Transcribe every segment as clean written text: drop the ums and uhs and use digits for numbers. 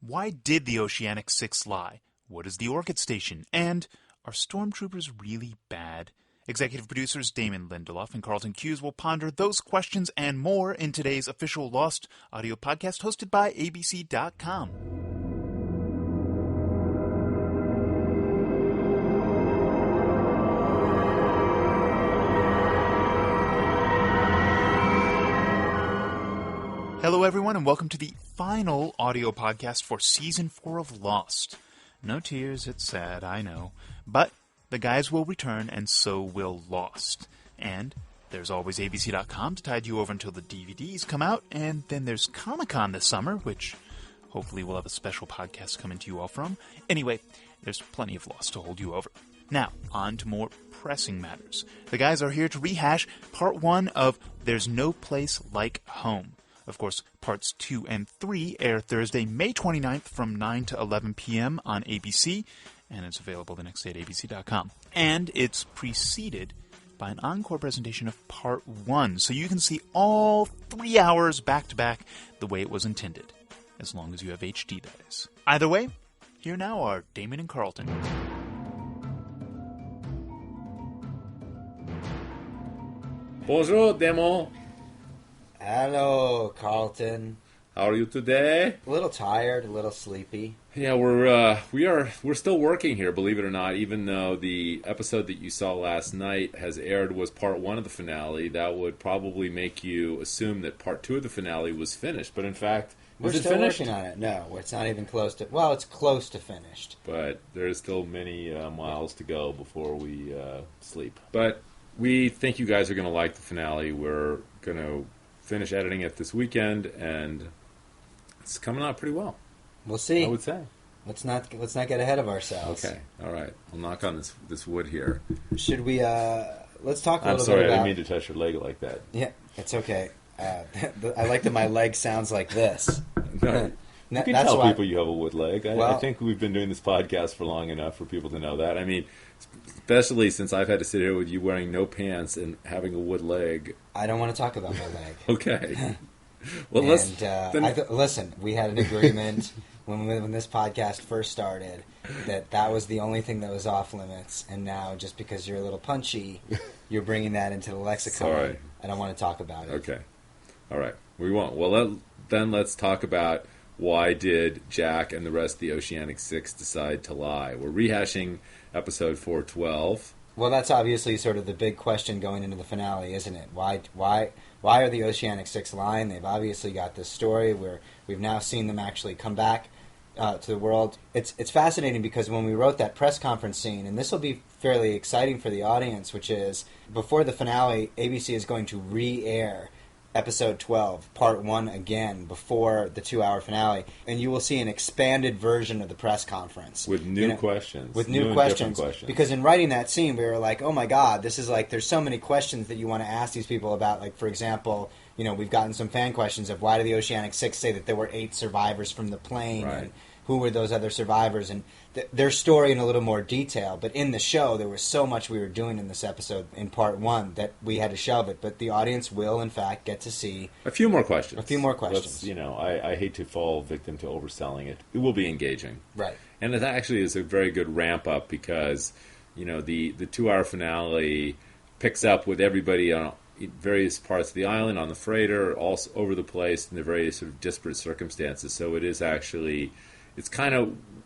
Why did the Oceanic Six lie? What is the Orchid Station? And are stormtroopers really bad? Executive producers Damon, Lindelof, and Carlton Cuse will ponder those questions and more in today's official Lost audio podcast hosted by ABC.com. Hello, everyone, and welcome to the final audio podcast for Season 4 of Lost. No tears, it's sad, I know. But the guys will return, and so will Lost. And there's always ABC.com to tide you over until the DVDs come out. And then there's Comic-Con this summer, which hopefully we'll have a special podcast coming to you all from. Anyway, there's plenty of Lost to hold you over. Now, on to more pressing matters. The guys are here to rehash Part 1 of There's No Place Like Home. Of course, Parts 2 and 3 air Thursday, May 29th from 9 to 11 p.m. on ABC, and it's available the next day at abc.com. And it's preceded by an encore presentation of Part 1, so you can see all 3 hours back-to-back the way it was intended, as long as you have HD, that is. Either way, here now are Damon and Carlton. Bonjour, Damon. Hello, Carlton. How are you today? A little tired, a little sleepy. Yeah, we're still working here, believe it or not. Even though the episode that you saw last night has aired was part 1 of the finale, that would probably make you assume that part 2 of the finale was finished. But in fact, we're still finished? Working on it. No, it's not even close to. Well, it's close to finished. But there's still many miles to go before we sleep. But we think you guys are going to like the finale. We're going to finish editing it this weekend, and it's coming out pretty well. We'll see. I would say. Let's not get ahead of ourselves. Okay, all right. I'll knock on this wood here. Should we? Let's talk a little bit about. I'm sorry, I didn't mean to touch your leg like that. Yeah, it's okay. I like that my leg sounds like this. No, you can tell people you have a wood leg. I think we've been doing this podcast for long enough for people to know that. I mean, especially since I've had to sit here with you wearing no pants and having a wood leg. I don't want to talk about my leg. Okay. Well, listen, we had an agreement when this podcast first started that was the only thing that was off limits, and now just because you're a little punchy, you're bringing that into the lexicon. Sorry. I don't want to talk about it. Okay. All right. We won't. Well, then let's talk about why did Jack and the rest of the Oceanic Six decide to lie. We're rehashing episode 412. Well, that's obviously sort of the big question going into the finale, isn't it? Why are the Oceanic Six lying? They've obviously got this story where we've now seen them actually come back to the world. It's fascinating because when we wrote that press conference scene, and this will be fairly exciting for the audience, which is before the finale, ABC is going to re-air Episode 12, Part 1 again, before the 2-hour finale. And you will see an expanded version of the press conference. With new questions. With new questions. Because in writing that scene, we were like, oh my God, this is like, there's so many questions that you want to ask these people about. Like, for example, we've gotten some fan questions of why did the Oceanic Six say that there were 8 survivors from the plane? Right. And who were those other survivors? And their story in a little more detail. But in the show, there was so much we were doing in this episode in Part 1 that we had to shelve it. But the audience will, in fact, get to see a few more questions. I hate to fall victim to overselling it. It will be engaging. Right. And it actually is a very good ramp-up because, the 2-hour finale picks up with everybody on various parts of the island, on the freighter, all over the place in the various sort of disparate circumstances. So it is actually... It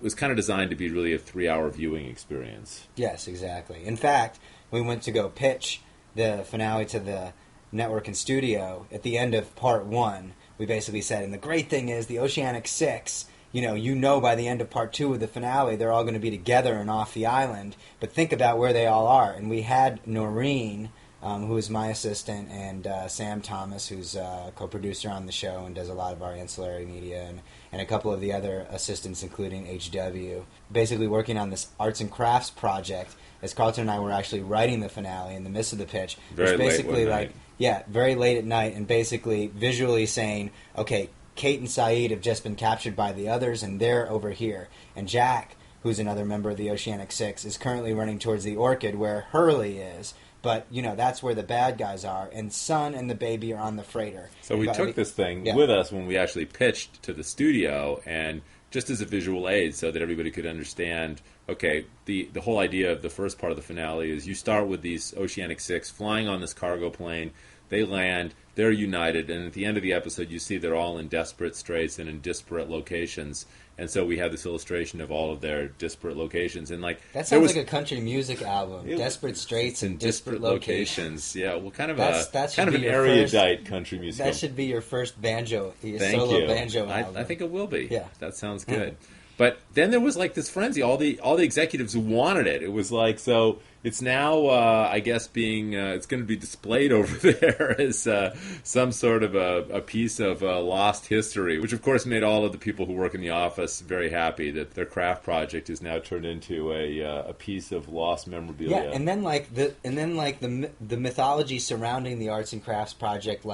was kind of designed to be really a 3-hour viewing experience. Yes, exactly. In fact, we went to go pitch the finale to the network and studio at the end of Part 1. We basically said, and the great thing is the Oceanic Six, by the end of Part 2 of the finale, they're all going to be together and off the island. But think about where they all are. And we had Noreen, who is my assistant, and Sam Thomas, who's a co-producer on the show and does a lot of our ancillary media, and a couple of the other assistants, including HW, basically working on this arts and crafts project as Carlton and I were actually writing the finale in the midst of the pitch. Very basically late one night. Yeah, very late at night, and basically visually saying, okay, Kate and Saeed have just been captured by the others, and they're over here. And Jack, who's another member of the Oceanic Six, is currently running towards the Orchid, where Hurley is. But, that's where the bad guys are. And Son and the baby are on the freighter. So we took this thing with us when we actually pitched to the studio, and just as a visual aid so that everybody could understand, okay, the whole idea of the first part of the finale is you start with these Oceanic Six flying on this cargo plane. They land, they're united, and at the end of the episode you see they're all in desperate straits and in disparate locations. And so we have this illustration of all of their disparate locations. And like that sounds like a country music album. Desperate straits and disparate locations. Yeah, well, kind of that's an erudite country music. That should be your first banjo album. I think it will be. Yeah, that sounds good. But then there was like this frenzy. All the executives wanted it. It was like, so it's now, I guess, being it's going to be displayed over there as some sort of a piece of lost history, which of course made all of the people who work in the office very happy that their craft project is now turned into a piece of lost memorabilia. Yeah, and then the mythology surrounding the arts and crafts project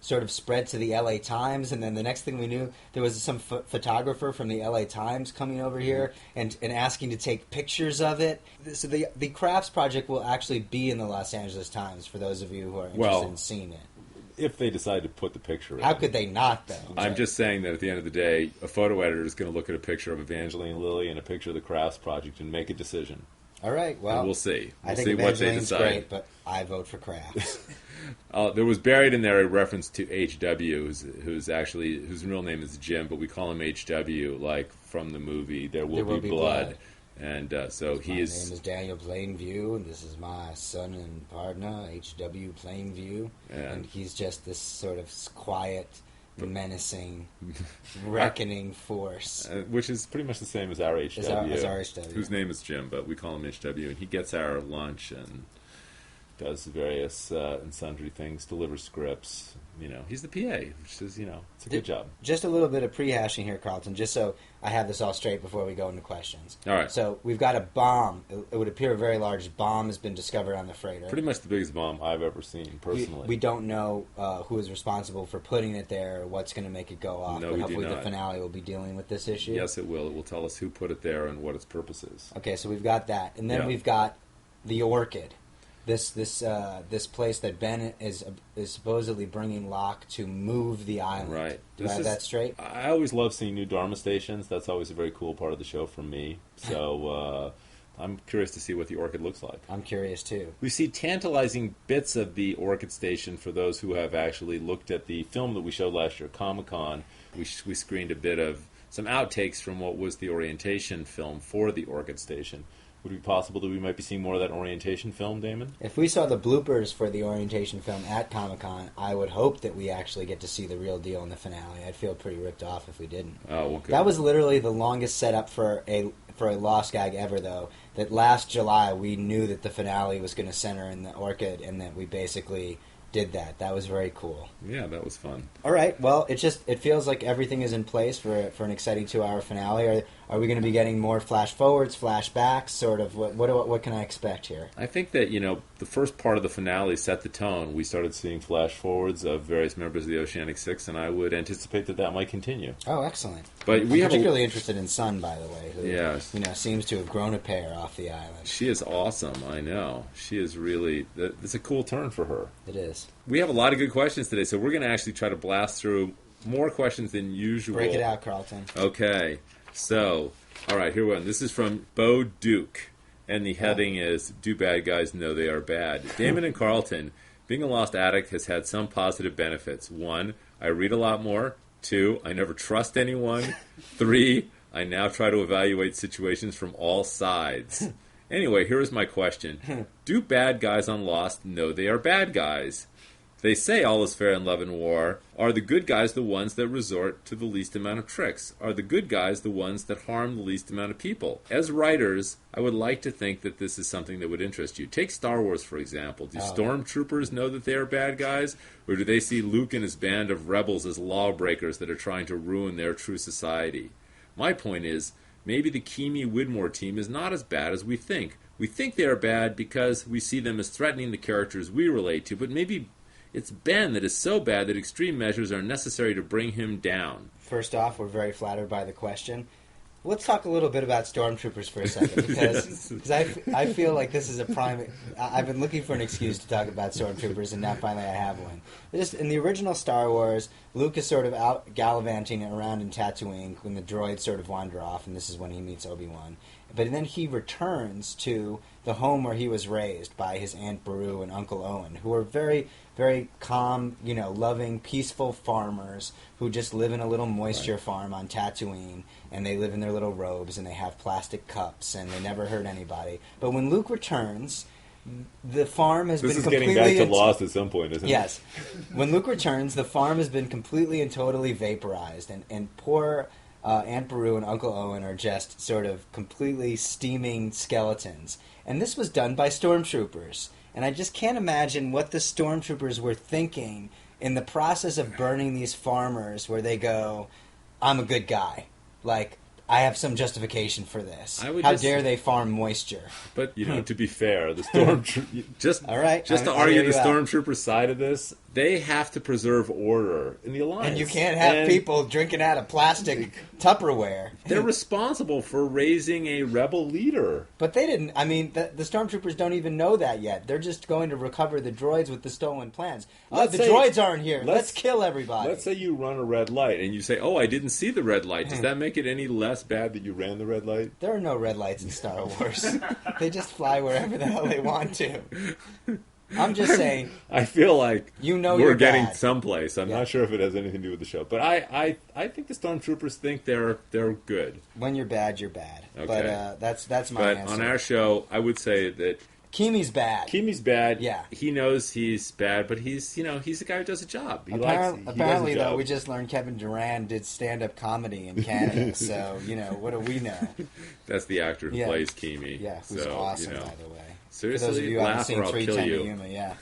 sort of spread to the LA Times, and then the next thing we knew, there was some photographer from the LA Times coming over here and asking to take pictures of it. So the crafts project will actually be in the Los Angeles Times for those of you who are interested in seeing it. If they decide to put the picture in. How could they not, though? I'm just saying that at the end of the day, a photo editor is going to look at a picture of Evangeline Lilly and a picture of the crafts project and make a decision. All right, well, and we'll see. I think see what they Evangeline's decide. great, but I vote for crafts. There was buried in there a reference to H.W., whose real name is Jim, but we call him H.W., like from the movie There Will Be Blood. And so My name is Daniel Plainview, and this is my son and partner, H.W. Plainview. And he's just this sort of quiet, menacing, reckoning force. Which is pretty much the same as our H.W. As our H.W. Whose name is Jim, but we call him H.W. And he gets our lunch and does various and sundry things, delivers scripts. He's the PA, which is, it's a good job. Just a little bit of prehashing here, Carlton, just so I have this all straight before we go into questions. All right. So we've got a bomb. It would appear a very large bomb has been discovered on the freighter. Pretty much the biggest bomb I've ever seen, personally. We don't know who is responsible for putting it there or what's going to make it go off. No, but we hopefully do not. the finale will be dealing with this issue. Yes, it will. It will tell us who put it there and what its purpose is. Okay, so we've got that. And then we've got the Orchid. This place that Ben is supposedly bringing Locke to move the island. Right. Do I have that straight? I always love seeing new Dharma stations. That's always a very cool part of the show for me. So I'm curious to see what the Orchid looks like. I'm curious too. We see tantalizing bits of the Orchid station for those who have actually looked at the film that we showed last year, Comic-Con. We screened a bit of some outtakes from what was the orientation film for the Orchid station. Would it be possible that we might be seeing more of that orientation film, Damon? If we saw the bloopers for the orientation film at Comic-Con, I would hope that we actually get to see the real deal in the finale. I'd feel pretty ripped off if we didn't. Oh, well, good. That was literally the longest setup for a Lost gag ever, though. That last July, we knew that the finale was going to center in the Orchid, and that we basically did that. That was very cool. Yeah, that was fun. All right. Well, it feels like everything is in place for an exciting 2-hour finale. Are we going to be getting more flash forwards, flashbacks? Sort of. What can I expect here? I think that the first part of the finale set the tone. We started seeing flash forwards of various members of the Oceanic Six, and I would anticipate that might continue. Oh, excellent! But I'm particularly interested in Sun, by the way. Who, seems to have grown a pair off the island. She is awesome. I know. She is really. It's a cool turn for her. It is. We have a lot of good questions today, so we're going to actually try to blast through more questions than usual. Break it out, Carlton. Okay. So, all right, here we go. This is from Bo Duke, and the heading is, Do Bad Guys Know They Are Bad? Damon and Carlton, being a lost addict has had some positive benefits. 1, I read a lot more. 2, I never trust anyone. 3, I now try to evaluate situations from all sides. Anyway, here is my question. Do bad guys on Lost know they are bad guys? They say all is fair in love and war. Are the good guys the ones that resort to the least amount of tricks? Are the good guys the ones that harm the least amount of people? As writers, I would like to think that this is something that would interest you. Take Star Wars, for example. Do stormtroopers know that they are bad guys? Or do they see Luke and his band of rebels as lawbreakers that are trying to ruin their true society? My point is, maybe the Keamy Widmore team is not as bad as we think. We think they are bad because we see them as threatening the characters we relate to, but maybe it's Ben that is so bad that extreme measures are necessary to bring him down. First off, we're very flattered by the question. Let's talk a little bit about stormtroopers for a second, because I feel like this is a prime. I've been looking for an excuse to talk about stormtroopers, and now finally I have one. Just in the original Star Wars, Luke is sort of out gallivanting around in Tatooine when the droids sort of wander off, and this is when he meets Obi-Wan. But then he returns to the home where he was raised by his Aunt Beru and Uncle Owen, who are very, very calm, loving, peaceful farmers who just live in a little moisture farm on Tatooine, and they live in their little robes, and they have plastic cups, and they never hurt anybody. But when Luke returns, the farm has been completely... This is getting back to Lost at some point, isn't it? Yes. When Luke returns, the farm has been completely and totally vaporized, and poor... Aunt Beru and Uncle Owen are just sort of completely steaming skeletons. And this was done by stormtroopers. And I just can't imagine what the stormtroopers were thinking in the process of burning these farmers, where they go, I'm a good guy. Like, I have some justification for this. How dare they farm moisture? But, to be fair, the stormtroopers... All right. To argue the stormtrooper side of this, they have to preserve order in the Alliance. And you can't have people drinking out of plastic Tupperware. They're responsible for raising a rebel leader. But they didn't... I mean, the stormtroopers don't even know that yet. They're just going to recover the droids with the stolen plans. The droids aren't here. Let's kill everybody. Let's say you run a red light, and you say, I didn't see the red light. Does that make it any less bad that you ran the red light? There are no red lights in Star Wars. They just fly wherever the hell they want to. I'm just saying. I feel like we're getting bad. Someplace. I'm not sure if it has anything to do with the show, but I think the stormtroopers think they're good. When you're bad, you're bad. Okay. But that's my answer. But on our show, I would say that Kimi's bad. Kimi's bad. Yeah. He knows he's bad, but he's the guy who does a job. Apparently, though, we just learned Kevin Durant did stand-up comedy in Canada, so, what do we know? That's the actor who plays Kimi. Yeah, who's awesome, by the way. Seriously, for those of you who haven't seen 310 to Yuma, yeah.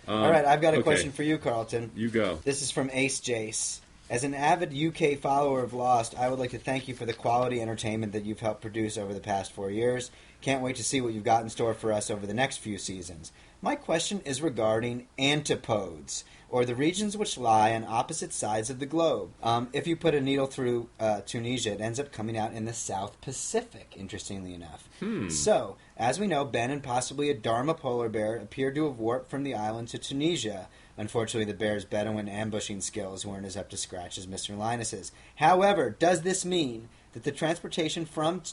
All right, I've got a question for you, Carlton. You go. This is from Ace Jace. As an avid UK follower of Lost, I would like to thank you for the quality entertainment that you've helped produce over the past 4 years. Can't wait to see what you've got in store for us over the next few seasons. My question is regarding antipodes, or the regions which lie on opposite sides of the globe. If you put a needle through Tunisia, it ends up coming out in the South Pacific, interestingly enough. So, as we know, Ben and possibly a Dharma polar bear appear to have warped from the island to Tunisia. Unfortunately, the bear's Bedouin ambushing skills weren't as up to scratch as Mr. Linus's. However, does this mean that the transportation from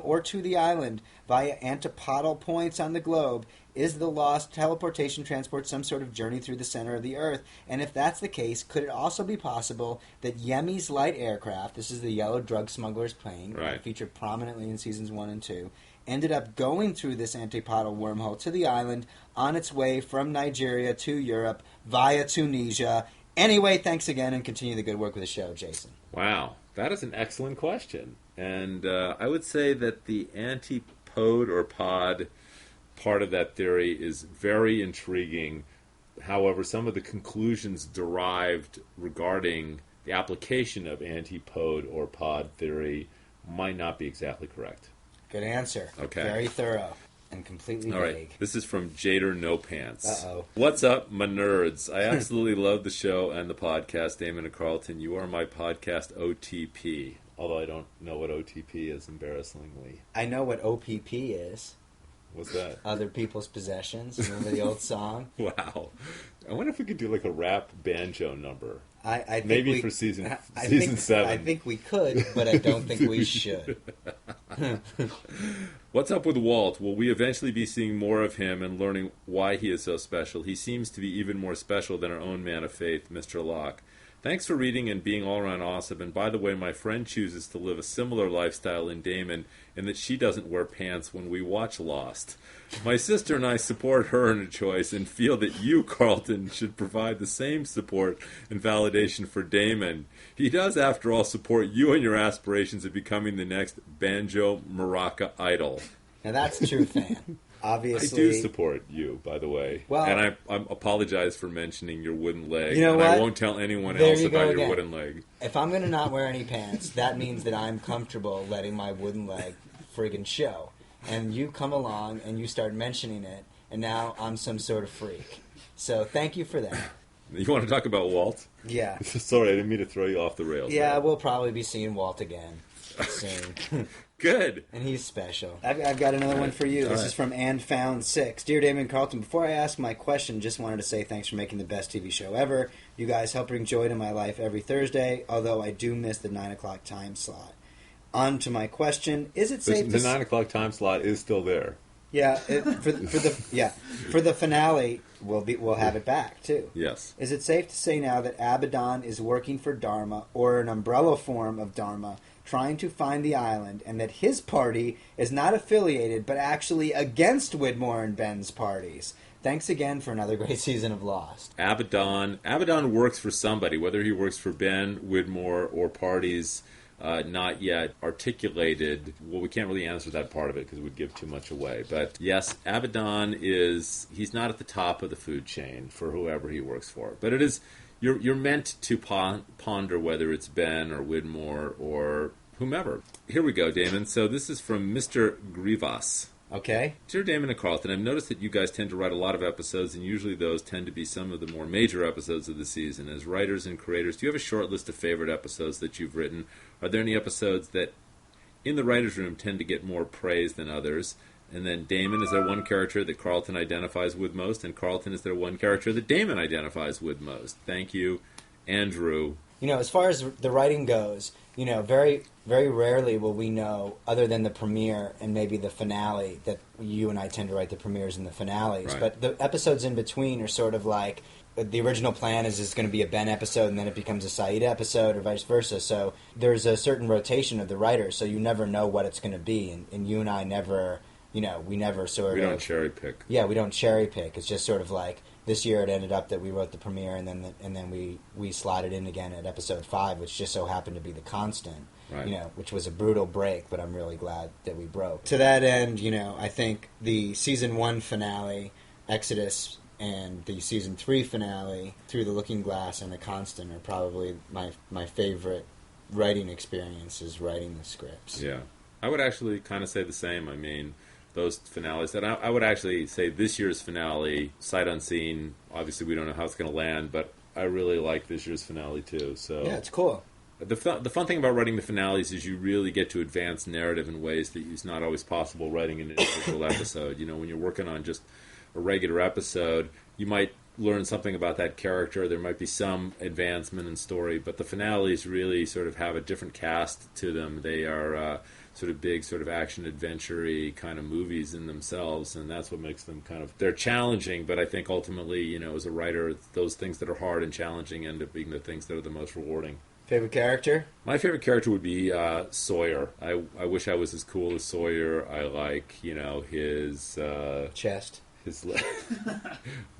or to the island via antipodal points on the globe is the Lost teleportation transport some sort of journey through the center of the Earth? And if that's the case, could it also be possible that Yemi's light aircraft, this is the yellow drug smuggler's plane, featured prominently in seasons 1 and 2, ended up going through this antipodal wormhole to the island on its way from Nigeria to Europe via Tunisia? Anyway, thanks again, and continue the good work with the show, Jason. Wow, that is an excellent question. And I would say that the antipode or pod part of that theory is very intriguing. However, some of the conclusions derived regarding the application of antipode or pod theory might not be exactly correct. Good answer. Okay. Very thorough and completely vague. All right. This is from Jader No Pants. Uh-oh. What's up, my nerds? I absolutely love the show and the podcast, Damon and Carlton. You are my podcast OTP. Although I don't know what OTP is, embarrassingly. I know what OPP is. What's that? Other people's possessions. Remember the old song? Wow. I wonder if we could do like a rap banjo number. I think maybe for season 7. I think we could, but I don't think we should. What's up with Walt? Will we eventually be seeing more of him and learning why he is so special? He seems to be even more special than our own man of faith, Mr. Locke. Thanks for reading and being all around awesome. And by the way, my friend chooses to live a similar lifestyle in Damon in that she doesn't wear pants when we watch Lost. My sister and I support her in her choice and feel that you, Carlton, should provide the same support and validation for Damon. He does, after all, support you and your aspirations of becoming the next banjo maraca idol. Now that's a true fan. Obviously, I do support you, by the way. Well, and I apologize for mentioning your wooden leg. You know what? I won't tell anyone else about your wooden leg. If I'm going to not wear any pants, that means that I'm comfortable letting my wooden leg friggin' show. And you come along and you start mentioning it, and now I'm some sort of freak. So thank you for that. You want to talk about Walt? Yeah. Sorry, I didn't mean to throw you off the rails. Yeah, we'll probably be seeing Walt again. soon. Good. And he's special. I've got another one for you. This is from AnnFound6. Dear Damon and Carlton, before I ask my question, just wanted to say thanks for making the best TV show ever. You guys help bring joy to my life every Thursday, although I do miss the 9 o'clock time slot. On to my question. Is it safe The 9 o'clock time slot is still there. Yeah, for the finale, we'll have it back too. Yes. Is it safe to say now that Abaddon is working for Dharma, or an umbrella form of Dharma, trying to find the island, and that his party is not affiliated but actually against Widmore and Ben's parties? Thanks again for another great season of Lost. Abaddon works for somebody, whether he works for Ben, Widmore, or parties not yet articulated. Well, we can't really answer that part of it because it would give too much away. But yes, Abaddon he's not at the top of the food chain for whoever he works for. But it is, you're meant to ponder whether it's Ben or Widmore or whomever. Here we go, Damon. So this is from Mr. Grivas. Okay. Dear Damon and Carlton, I've noticed that you guys tend to write a lot of episodes, and usually those tend to be some of the more major episodes of the season. As writers and creators, do you have a short list of favorite episodes that you've written? Are there any episodes that, in the writer's room, tend to get more praise than others? And then Damon, is there one character that Carlton identifies with most? And Carlton, is there one character that Damon identifies with most? Thank you, Andrew. As far as the writing goes, very, very rarely will we know, other than the premiere and maybe the finale, that you and I tend to write the premieres and the finales. Right. But the episodes in between are sort of like, the original plan is going to be a Ben episode, and then it becomes a Saeed episode, or vice versa. So there's a certain rotation of the writers, so you never know what it's going to be. And you and I never, we never We don't cherry pick. Yeah, we don't cherry pick. It's just sort of like, this year it ended up that we wrote the premiere, and then we slotted in again at episode 5, which just so happened to be the constant. Right. Which was a brutal break, but I'm really glad that we broke. To that end, I think the season 1 finale, Exodus, and the season 3 finale, Through the Looking Glass and The Constant, are probably my favorite writing experiences writing the scripts. Yeah. I would actually kind of say the same. I mean, those finales, that I would actually say this year's finale, sight unseen, obviously we don't know how it's going to land, but I really like this year's finale too. So yeah, it's cool. The fun thing about writing the finales is you really get to advance narrative in ways that is not always possible writing an individual episode. When you're working on just a regular episode, you might learn something about that character. There might be some advancement in story, but the finales really sort of have a different cast to them. They are sort of big, sort of action adventure-y kind of movies in themselves, and that's what makes them they're challenging, but I think ultimately, as a writer, those things that are hard and challenging end up being the things that are the most rewarding. Favorite character? My favorite character would be Sawyer. I wish I was as cool as Sawyer. I like, his chest.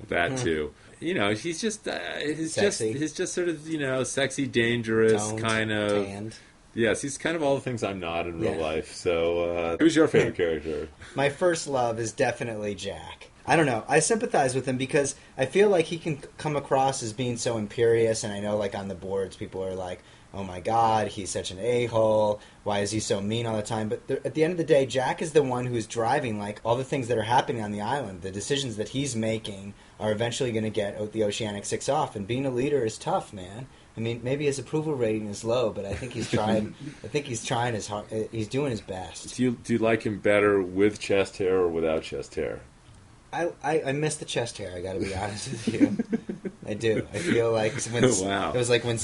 That too. He's just he's just sort of sexy, dangerous, Toned, kind of tanned. Yes, he's kind of all the things I'm not in real life. So, who's your favorite character? My first love is definitely Jack. I don't know. I sympathize with him because I feel like he can come across as being so imperious, and I know, like, on the boards, people are like, oh my god, he's such an a-hole, why is he so mean all the time? But at the end of the day, Jack is the one who's driving, like, all the things that are happening on the island. The decisions that he's making are eventually going to get the Oceanic Six off, and being a leader is tough, man. I mean, maybe his approval rating is low, but I think he's trying. I think he's trying his hard. He's doing his best. Do you like him better with chest hair or without chest hair? I miss the chest hair. I got to be honest with you. I do. I feel like wow. It was like when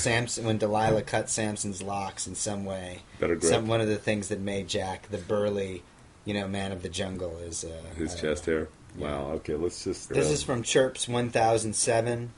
Delilah cut Samson's locks in some way. Better grip. One of the things that made Jack the burly, man of the jungle is his chest hair. Wow. Okay, let's just. This is from Chirps 1007.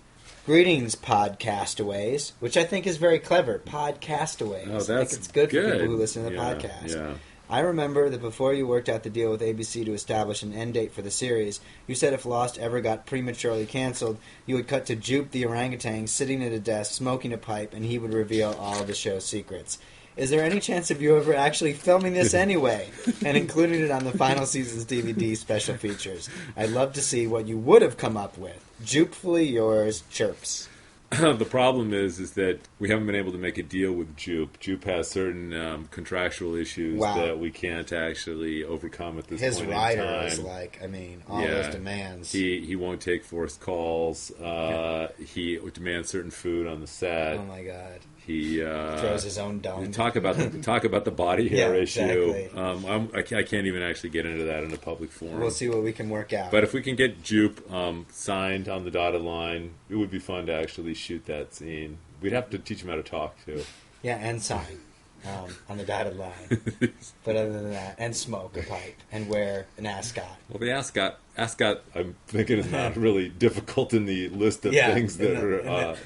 Greetings, podcastaways, which I think is very clever. Podcastaways. Oh, that's I think it's good for people who listen to the yeah, podcast. Yeah. I remember that before you worked out the deal with ABC to establish an end date for the series, you said if Lost ever got prematurely canceled, you would cut to Jupe the orangutan sitting at a desk smoking a pipe, and he would reveal all of the show's secrets. Is there any chance of you ever actually filming this anyway and including it on the final season's DVD special features? I'd love to see what you would have come up with. Jupefully yours, Chirps. The problem is that we haven't been able to make a deal with Jupe. Jupe has certain contractual issues that we can't actually overcome at this point in time. His rider is all those demands. He won't take forced calls. He demands certain food on the set. Oh my god. He throws his own dung. Talk about the body hair issue. Exactly. I can't even actually get into that in a public forum. We'll see what we can work out. But if we can get Jupe signed on the dotted line, it would be fun to actually shoot that scene. We'd have to teach him how to talk too. Yeah, and sign on the dotted line. But other than that, and smoke a pipe and wear an ascot. Well, the ascot, I'm thinking is not really difficult in the list of things that are.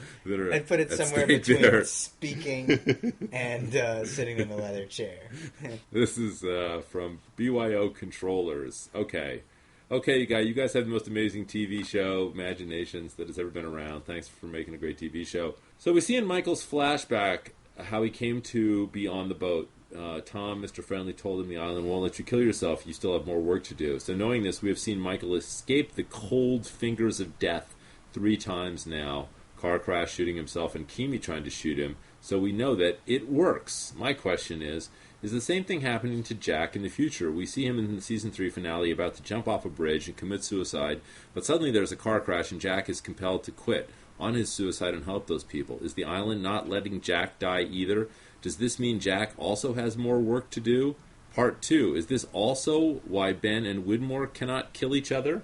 I'd put it somewhere between speaking and sitting in the leather chair. This is from BYO Controllers. Okay, you guys have the most amazing TV show, Imaginations, that has ever been around. Thanks for making a great TV show. So we see in Michael's flashback how he came to be on the boat. Tom, Mr. Friendly, told him the island won't let you kill yourself. You still have more work to do. So knowing this, we have seen Michael escape the cold fingers of death 3 times now. Car crash, shooting himself, and Kimi trying to shoot him. So we know that it works. My question is the same thing happening to Jack in the future? We see him in the Season 3 finale about to jump off a bridge and commit suicide, but suddenly there's a car crash and Jack is compelled to quit on his suicide and help those people. Is the island not letting Jack die either? Does this mean Jack also has more work to do? Part 2, is this also why Ben and Widmore cannot kill each other?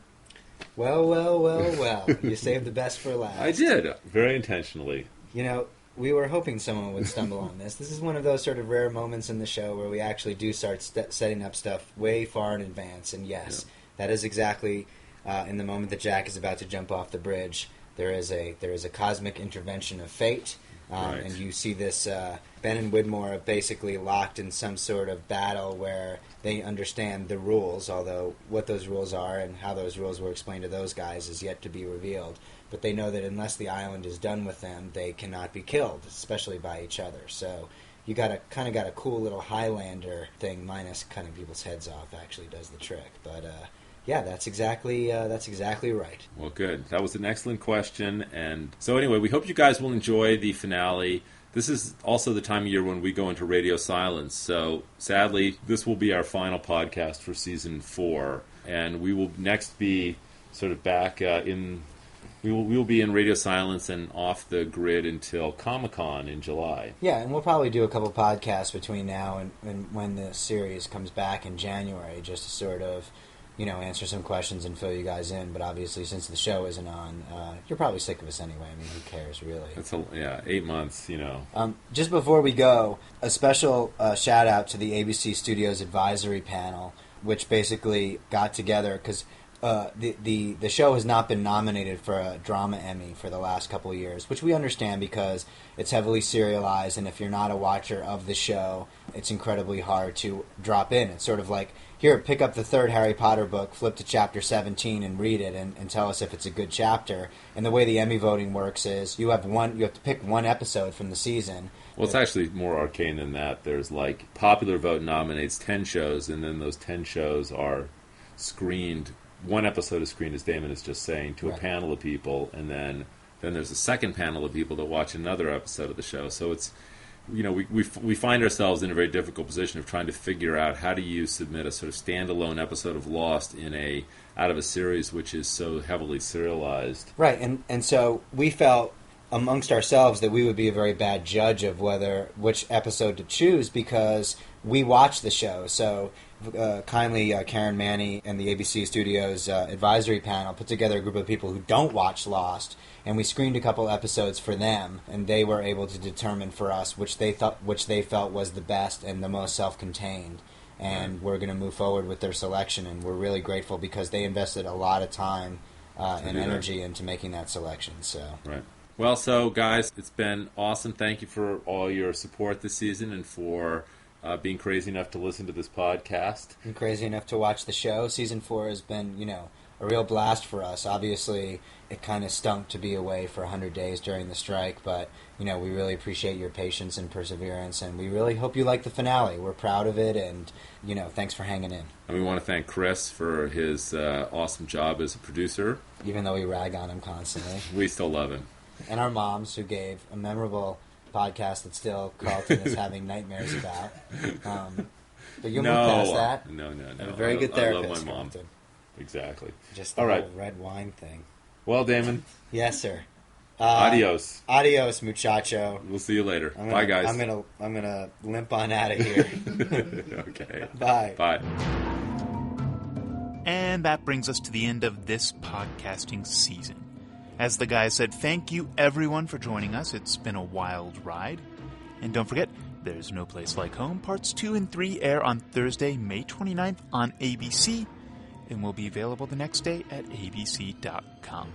Well. You saved the best for last. I did, very intentionally. We were hoping someone would stumble on this. This is one of those sort of rare moments in the show where we actually do start setting up stuff way far in advance. And yes, that is exactly in the moment that Jack is about to jump off the bridge. There is a cosmic intervention of fate. And you see this Ben and Widmore are basically locked in some sort of battle where they understand the rules, although what those rules are and how those rules were explained to those guys is yet to be revealed. But they know that unless the island is done with them, they cannot be killed, especially by each other. So you got a cool little Highlander thing, minus cutting people's heads off, actually does the trick. But yeah, that's exactly right. Well, good. That was an excellent question. And so anyway, we hope you guys will enjoy the finale. This is also the time of year when we go into radio silence. So sadly, this will be our final podcast for Season 4. And we will next be sort of back we will be in radio silence and off the grid until Comic-Con in July. Yeah, and we'll probably do a couple podcasts between now and when the series comes back in January, just to sort of answer some questions and fill you guys in. But obviously, since the show isn't on, you're probably sick of us anyway. I mean, who cares, really? It's 8 months, Just before we go, a special shout out to the ABC Studios Advisory Panel, which basically got together because the show has not been nominated for a Drama Emmy for the last couple of years, which we understand because it's heavily serialized, and if you're not a watcher of the show, it's incredibly hard to drop in. It's sort of like, here, pick up the 3rd Harry Potter book, flip to chapter 17 and read it and tell us if it's a good chapter. And the way the Emmy voting works is you have to pick one episode from the season. Well, it's actually more arcane than that. There's popular vote nominates 10 shows, and then those 10 shows are screened. One episode is screened, as Damon is just saying, to a panel of people, and then there's a second panel of people that watch another episode of the show. So it's, we find ourselves in a very difficult position of trying to figure out how do you submit a sort of standalone episode of Lost out of a series which is so heavily serialized. Right, and so we felt amongst ourselves that we would be a very bad judge of which episode to choose because we watch the show. So kindly Karen Manny and the ABC Studios advisory panel put together a group of people who don't watch Lost, and we screened a couple episodes for them, and they were able to determine for us which they felt was the best and the most self-contained. And we're going to move forward with their selection, and we're really grateful because they invested a lot of time and energy into making that selection. So right. Well, so guys, it's been awesome. Thank you for all your support this season and for being crazy enough to listen to this podcast. And crazy enough to watch the show. Season 4 has been, a real blast for us. Obviously, it kind of stunk to be away for 100 days during the strike, but, we really appreciate your patience and perseverance, and we really hope you like the finale. We're proud of it, and, thanks for hanging in. And we want to thank Chris for his awesome job as a producer. Even though we rag on him constantly. We still love him. And our moms, who gave a memorable podcast that still Carlton is having nightmares about. But you'll move past that. No. A very good therapist. I love my mom. Carlton. Exactly. Just the whole red wine thing. Well, Damon. Yes, sir. Adios. Adios, muchacho. We'll see you later. Bye, guys. I'm gonna limp on out of here. Okay. Bye. Bye. And that brings us to the end of this podcasting season. As the guys said, thank you everyone for joining us. It's been a wild ride. And don't forget, There's No Place Like Home, Parts 2 and 3 air on Thursday, May 29th on ABC, and will be available the next day at abc.com.